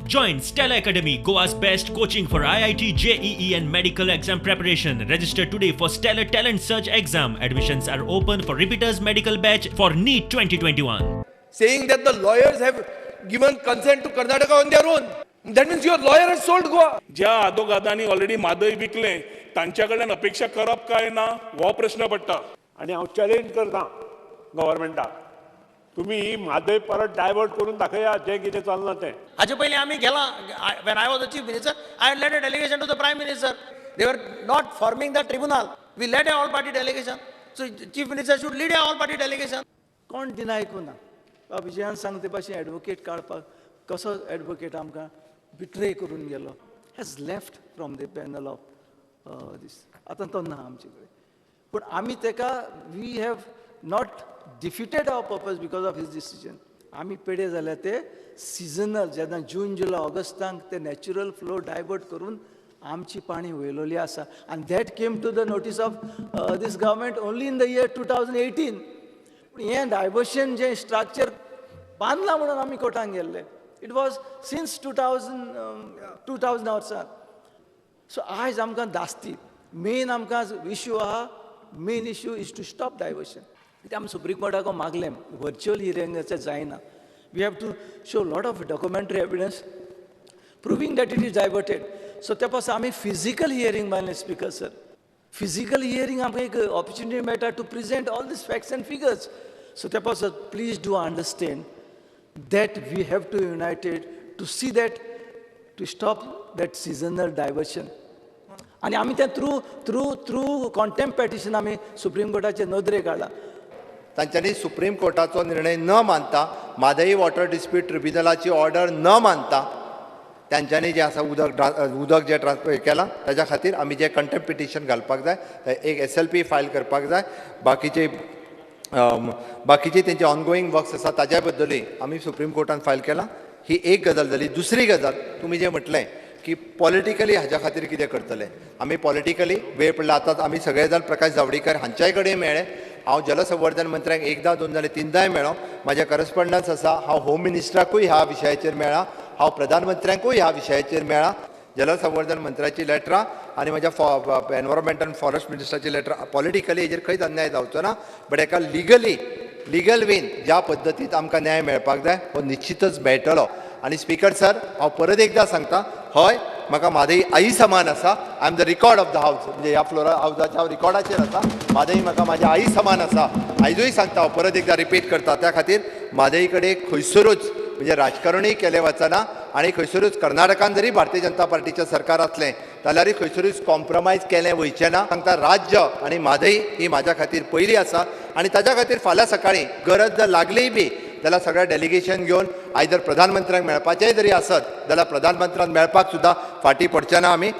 Join Stella Academy, Goa's best coaching for IIT, JEE and medical exam preparation. Register today for Stellar Talent Search exam. Admissions are open for repeaters medical batch for NEET 2021. Saying that the lawyers have given consent to Karnataka on their own. That means your lawyer has sold Goa. ज्या आदोगादांनी already Mhadei विकले तांच्याकडल्यान अपेक्षा करप काय ना हो प्रश्न पडटा. आणि हांव चॅलेंज करता गव्हर्मेंटाक, तुम्ही ही म्हादय परत डायवर्ट करून दाखया जें कितें चलना तें. हाचे पयलीं आमी गेला when I was the chief minister, I had led a delegation to the prime minister. They were not forming the tribunal. We led a all party delegation. So chief minister should lead a all party delegation. कोण deny करना. विजयान सांगते भाशेन advocate काडपाक कसो advocate आमकां betray करून गेलो, has left from the panel of these. आतां तो ना आमचे कडेन, पूण आमी तेका we have not defeated our purpose because of his decision. आमी पेडे जाल्यार ते सिजनल जेन्ना जून जुलय ऑगस्टांक ते नॅचरल फ्लो डायवर्ट करून आमची पाणी वयलोली आसा. आनी that came to the notice of this government only in the year 2018. पूण हें डायवर्शन जें स्ट्रक्चर बांदलां म्हणून आमी कोर्टान गेल्ले. इट वॉज सिन्स 2000 वर्सां. सो आयज आमकां दास्ती मेन आमकां इश्यू आहा. Main issue is to stop diversion. कित्याक आमी सुप्रीम कोर्टाक मागलें व्हर्च्युअल हियरिंगाचें जायना. We have to show lot of documentary evidence proving that it is diverted. So त्या पासून आमी फिजिकल हियरिंग मागलें स्पिकर सर. फिजिकल हियरिंग आमकां एक ऑपॉर्च्युनिटी मेळटा to present all these facts and figures. So त्या पासून please do understand that we have to united to see that, to stop that seasonal diversion. आणि आमी ते through contempt petition आमी supreme कोर्टाचे नदरेक काडला. तांच्यांनी सुप्रीम कोर्टाचो निर्णय न मानता, म्हादई वॉटर डिस्प्यूट ट्रिब्युनलाची ऑर्डर न मानता तांच्यांनी जे आसा उदक जे ट्रान्सफर केलां ताच्या खातीर आमी जे कंटेम्प्ट पिटिशन घालपाक जाय, एक SLP फायल करपाक जाय. बाकीचे तेंचे ऑनगोईंग वर्क्स आसा ताज्या बद्दलूय आमी सुप्रीम कोर्टान फायल केलां. ही एक गजाल जाली. दुसरी गजाल तुमी जें म्हटलें की पॉलिटिकली हाज्या खातीर कितें करतले. आमी पॉलिटिकली वेळ पडला. आतां आमी सगळे जाण प्रकाश जावडेकर हांच्याय कडेन मेळ्ळे. हांव जलसंवर्धन मंत्र्यांक एकदां दोनदां तिनदांय मेळ्ळो. म्हाजे करस्पॉन्डन्स आसा. हांव होम मिनिस्टराकूय ह्या विशयाचेर मेळ्ळा. हांव प्रधानमंत्र्यांकूय ह्या विशयाचेर मेळ्ळा. जलसंवर्धन मंत्र्याची लेटरां आनी म्हाज्या एनवायरमेंट आनी फॉरेस्ट मिनिस्टराची लेटरां. पॉलिटिकली हेजेर खंयच अन्याय जावचो ना, बट एका लिगल वेन ज्या पद्दतीन आमकां न्याय मेळपाक जाय हो निश्चितच मेळटलो. आनी स्पीकर सर, हांव परत एकदां सांगता, हय म्हाका म्हादई आई समान आसा. I am the record of the house. म्हणजे ह्या हावजाच्या हांव रिकॉर्डाचेर आसा. म्हादई म्हाका म्हाज्या आई समान आसा. आयजूय सांगता, हांव परत एकदां रिपीट करता. त्या खातीर म्हादई कडेन खंयसरूच म्हणजे राजकारणूय केलें वचना. आनी खंयसरूच कर्नाटकान जरी भारतीय जनता पार्टीचें सरकार आसलें जाल्यारूय खंयसरूच कॉम्प्रमायज केलें वयचें ना. सांगता, राज्य आनी म्हादई ही म्हाज्या खातीर पयली आसा. आनी ताच्या खातीर फाल्यां सकाळीं गरज जर लागलीय बी जाल्यार सगळें डेलिगेशन घेवन आयदर प्रधानमंत्र्यांक मेळपाचेंय जरी आसत जाल्यार प्रधानमंत्र्यांक मेळपाक सुद्दां फाटीं पडचे ना आमी.